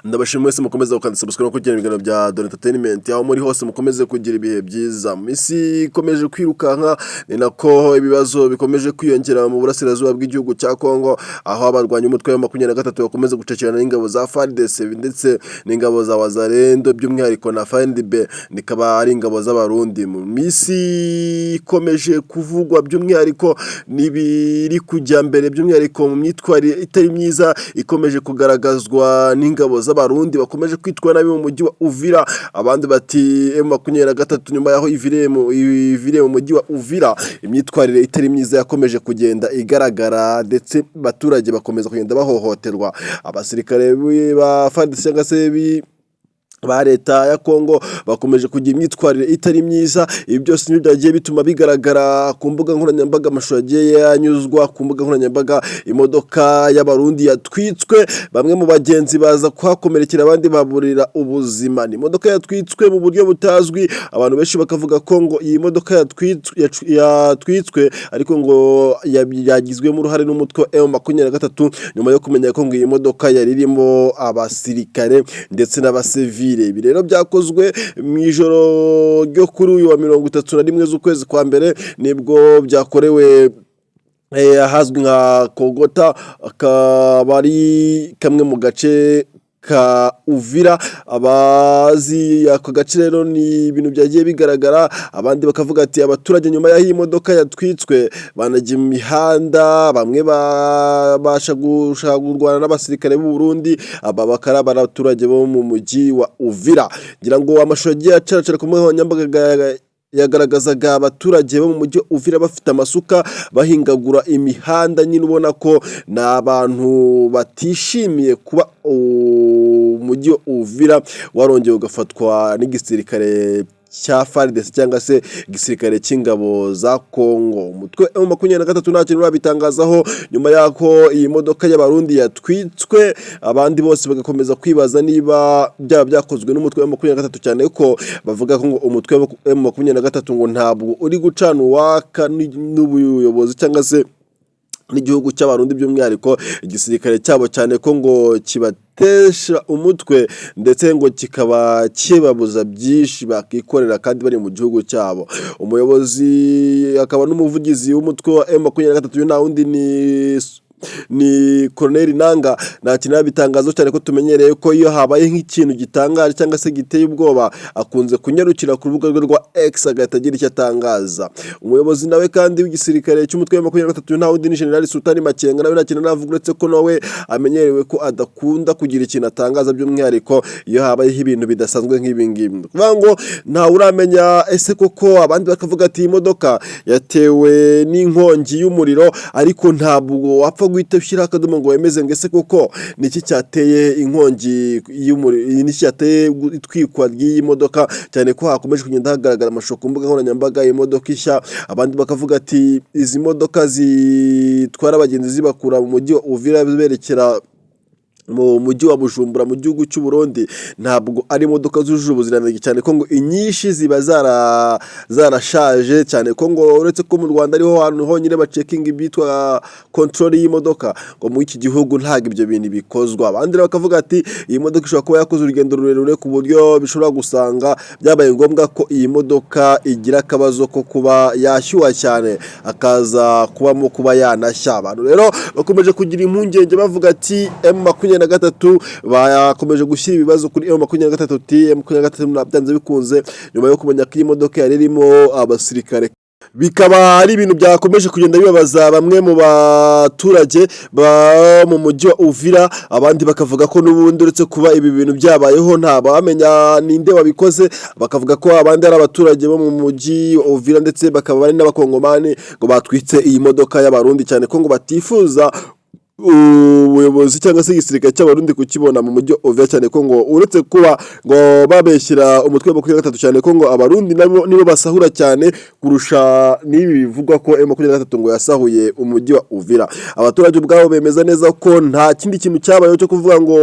Ndabashimira mwese mukomeze gukanda subscribe no kugira ibiganiro bya Don Entertainment aho muri hose mukomeze kugira ibihe byiza. Misi ikomeje kwirukanka ni nako ibibazo bikomeje kwiyongera mu burasirazuba bw'igihugu cya Kongo aho abarwanyi umutwe wa 23 bakomeze gucecekana n'ingabo za FARDC ndetse n'ingabo za Wazalendo by'umwihariko na FARDC nikaba ari ingabo z'Abarundi. Mu misi ikomeje kuvugwa by'umwihariko nibiri kujya mbere by'umwihariko mu myitwarire itari myiza ikomeje kugaragazwa n'ingabo z'Abarundi bakomeje kwitwa nabi mu mujyi wa Uvira. Abandi bati M23 nyuma yaho ivire mu mujyi wa Uvira imyitwarire itari myiza yakomeje kugenda igaragara ndetse baturage bakomeza kugenda bahohoterwa. Abasirikare ba FARDC cyangwa se ba leta ya Kongo bakomeje kugira imyitwarire itari myiza. Ibi byose nibyo byagiye bituma bigaragara ku mbuga nkoranyambaga, amashusho yagiye yanyuzwa ku mbuga nkoranyambaga, imodoka y'Abarundi yatwitswe, bamwe mu bagenzi baza kuhakomerekera abandi baburira ubuzima. Ni imodoka yatwitswe mu buryo butazwi, abantu benshi bakavuga ko ngo iyi modoka yatwitswe ariko ngo yagizwemo uruhare n'umutwe wa M23 nyuma yo kumenya ko ngo iyi modoka yari irimo abasirikare ndetse n'abasivili. Ibi rero byakozwe mu ijoro ryo kuri uyu wa 31 z'ukwezi kwa mbere nibwo byakorewe ahazwi nka Kogota, akaba ari kamwe mu gace ka Uvira. Abazi ako gace rero ni ibintu byagiye bigaragara, abandi bakavuga ati abaturage nyuma y'aho imodoka yatwitswe banajya mu mihanda, bamwe babasha gushagurwana n'abasirikare b'u Burundi, aba bakara abaturage bo mu mujyi wa Uvira. Ngira ngo amashusho agiye acaracara ku mbuga nkoranyambaga yagaragazaga abaturage bo mu mujyi Uvira bafite amasuka bahingagura imihanda, nyine ubona ko n'abantu batishimiye kuba umujyi Uvira warongeye ugafatwa n'igisirikare cya FARDC cyangwa se igisirikare cy'ingabo za Kongo. Umutwe wa 23 nta kintu babitangazaho nyuma yako iyi modoka y'Abarundi yatwitswe. Abandi bose bagakomeza kwibaza niba byaba byakozwe n'umutwe wa 23 cyane ko bavuga ko ngo umutwe wa 23 ngo ntabwo uri gucana uwaka n'ubuyobozi cyangwa se n'igihugu cy'Abarundi by'umwihariko igisirikare cyabo, cyane ko ngo kibatesha umutwe ndetse ngo kikaba kibabuza byinshi bakikorera kandi bari mu gihugu cyabo. Umuyobozi akaba n'umuvugizi w'umutwe wa M23 na undi ni Colonel Nanga nta kintu bitangazo cyane ko tumenyereye ko iyo habaye nk'ikintu gitangaje cyangwa se giteye ubwoba akunze kunyarukira ku rubuga rwe rwa X agatagira icyo atangaza. Umuyobozi nawe kandi w'igisirikare cy'umutwe wa 23 nta undi ni General Sultani Makenga, nawe nta kintu navuga uretse ko nawe amenyerewe ko adakunda kugira ikintu atangaza by'umwihariko iyo habaye ibintu bidasanzwe nk'ibi ngibi. Kuvuga ngo nta uramenya ese koko, abandi bakavuga ati imodoka yatewe n'inkongi y'umuriro ariko ntabwo wapfa guhita ushyira akadomo ngo wemeze ngo ese koko niki cyateye inkongi y'umuriro, niki cyateye itwikwa ry'iyi modoka, cyane ko hakomeje kugenda hagaragara amashusho ku mbuga nkoranyambaga imodoka ishya. Abandi bakavuga ati izi modoka zitwara abagenzi zibakura mu mujyi wa Uvira berekera mu mujyi wa Bujumbura mu gihugu cy'u Burundi ntabwo ari imodoka zujuje ubuziranenge, cyane ko ngo inyinshi ziba zarashaje, cyane ko ngo uretse ko mu Rwanda ariho hantu honyine bacekinga bitwa control y'imodoka, ngo mu iki gihugu ntago ibyo bintu bikozwa. Abandi bakavuga ati iyi modoka ishobora kuba yakoze urugendo rurerure ku buryo bishobora gusanga byabaye ngombwa ko iyi modoka igira akabazo ko kuba yashyuha cyane akaza kubamo kuba yanashya. Abantu rero bakomeje kugira impungenge bavuga ati M23 bakomeje gushyira ibibazo kuri M23 byanze bikunze nyuma yo kumenya ko iyi modoka yari irimo abasirikare. Bikaba ari ibintu byakomeje kugenda bibabaza bamwe mu baturage ba mu mujyi wa Uvira. Abandi bakavuga ko n'ubundi uretse kuba ibi bintu byabayeho nta bamenya ninde wabikoze, bakavuga ko abandi ari abaturage bo mu mujyi wa Uvira ndetse bakaba bari n'abakongomani ngo batwitse iyi modoka y'Abarundi, cyane ko ngo batifuza ubuyobozi cyangwa se igisirikare cy'Abarundi kukibona mu mujyi Uvira, cyane ko ngo uretse kuba ngo babeshyira umutwe wa 23 cyane ko ngo Abarundi nibo basahura cyane kurusha nibi bivugwa ko M23 ngo yasahuye umujyi wa Uvira. Abaturage ubwabo bemeza neza ko nta kindi kintu cyabayeho cyo kuvuga ngo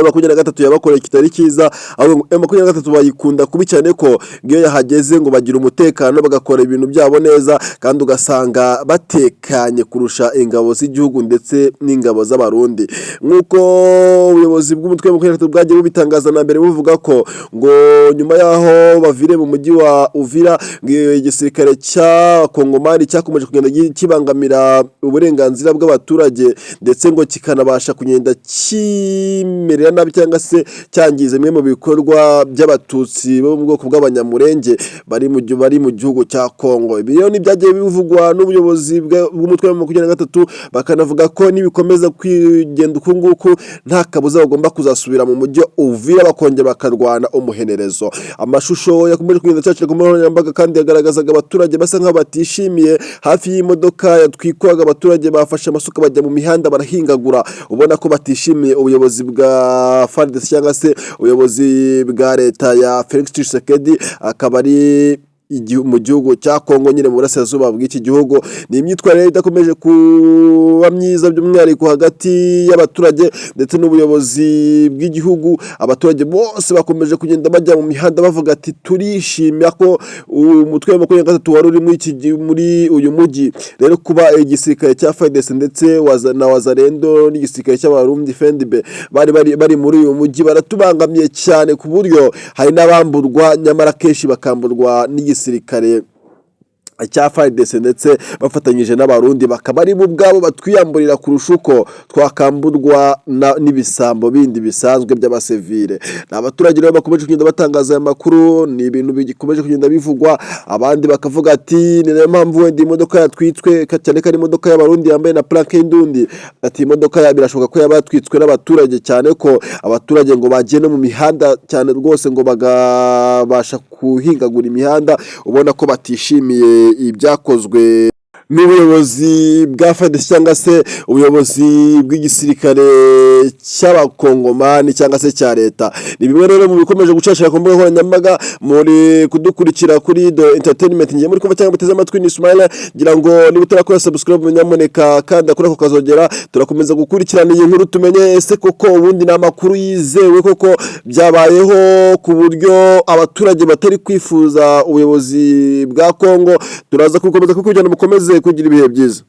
M23 yabakoreye kitari kiza, aho M23 bayikunda kubi cyane ko ngiyo yahageze ngo bagira umutekano bagakora ibintu byabo neza, kandi ugasanga batekanye kurusha ingabo z'igihugu ndetse n'ingabo z'Abarundi. Nkuko ubuyobozi bw'umutwe wa M23 bwagiye bubitangaza na mbere buvuga ko ngo nyuma yaho bavire mu mujyi wa Uvira, igisirikare cya Kongo cyakomeje kugenda kibangamira uburenganzira bw'abaturage ndetse ngo kikanabasha kugenda kimerera nabi cyangwa se cyangize bimwe mu bikorwa by'abatutsi bo mu bwoko bw'abanyamurenge bari mu gihugu cya Kongo. Ibi rero nibyagiye bivugwa n'ubuyobozi bw'umutwe wa M23, bakanavuga ko nibikomeza kwigenda uku nguku nta kabuza bagomba kuzasubira mu mujyi Uvira bakongera bakarwana umuhenerezo. Amashusho yakomeje kugenda cyacira ku mbuga kandi yagaragazaga abaturage basa nk'abatishimiye hafi y'imodoka yatwikwaga, abaturage bafashe amasuka bajya mu mihanda barahingagura, ubona ko batishimiye ubuyobozi bwa FARDC cyangwa se ubuyobozi bwa leta ya Felix Tshisekedi, akaba ari mu gihugu cya Kongo nyine mu burasirazuba bw'iki gihugu. Ni imyitwarire idakomeje kuba myiza by'umwihariko hagati y'abaturage ndetse n'ubuyobozi bw'igihugu. Abaturage bose bakomeje kugenda bajya mu mihanda bavuga ati turishimira ko umutwe wa M23 wari uri muri uyu mujyi. Rero kuba igisirikare cya FARDC ndetse na Wazalendo n'igisirikare cy'Abarundi FNDB bari muri uyu mujyi baratubangamiye cyane, ku buryo hari n'abamburwa nyamara kenshi bakamburwa n'igisirikare cya FARDC ndetse bafatanyije n'Abarundi, bakaba ari bo ubwabo batwiyamburira kurusha uko twakamburwa n'ibisambo bindi bisanzwe by'abasivile. Abaturage rero bakomeje kugenda batangaza aya makuru, ni ibintu bikomeje kugenda bivugwa, abandi bakavuga ati ni nayo mpamvu wenda imodoka yatwitswe, cyane ko ari imodoka y'Abarundi yambaye na plaque y'indundi, ati imodoka birashoboka ko yabatwitswe n'abaturage, cyane ko abaturage ngo bagiye no mu mihanda cyane rwose ngo bagabasha kuhingagura imihanda, ubona ko batishimiye ibyakozwe n'ubuyobozi bwa FARDC cyangwa se ubuyobozi bw'igisirikare cy'abakongomani cyangwa se cya leta. Ni bimwe rero mu bikomeje gucashira ku mbuga nkoranyambaga, muri kudukurikira kuri Do Entertainment. Ngiye muri kumva cyangwa muteze amatwi ni Ismail, ngira ngo niba utarakora subscribe nyamuneka kandi akora ko kazogera, turakomeza gukurikirana iyi nkuru tumenye ese koko ubundi ni amakuru yizewe koko byabayeho ku buryo abaturage batari kwifuza ubuyobozi bwa Kongo. Turaza kukomeza kukurikirana, mukomeze kugira ibihe byiza.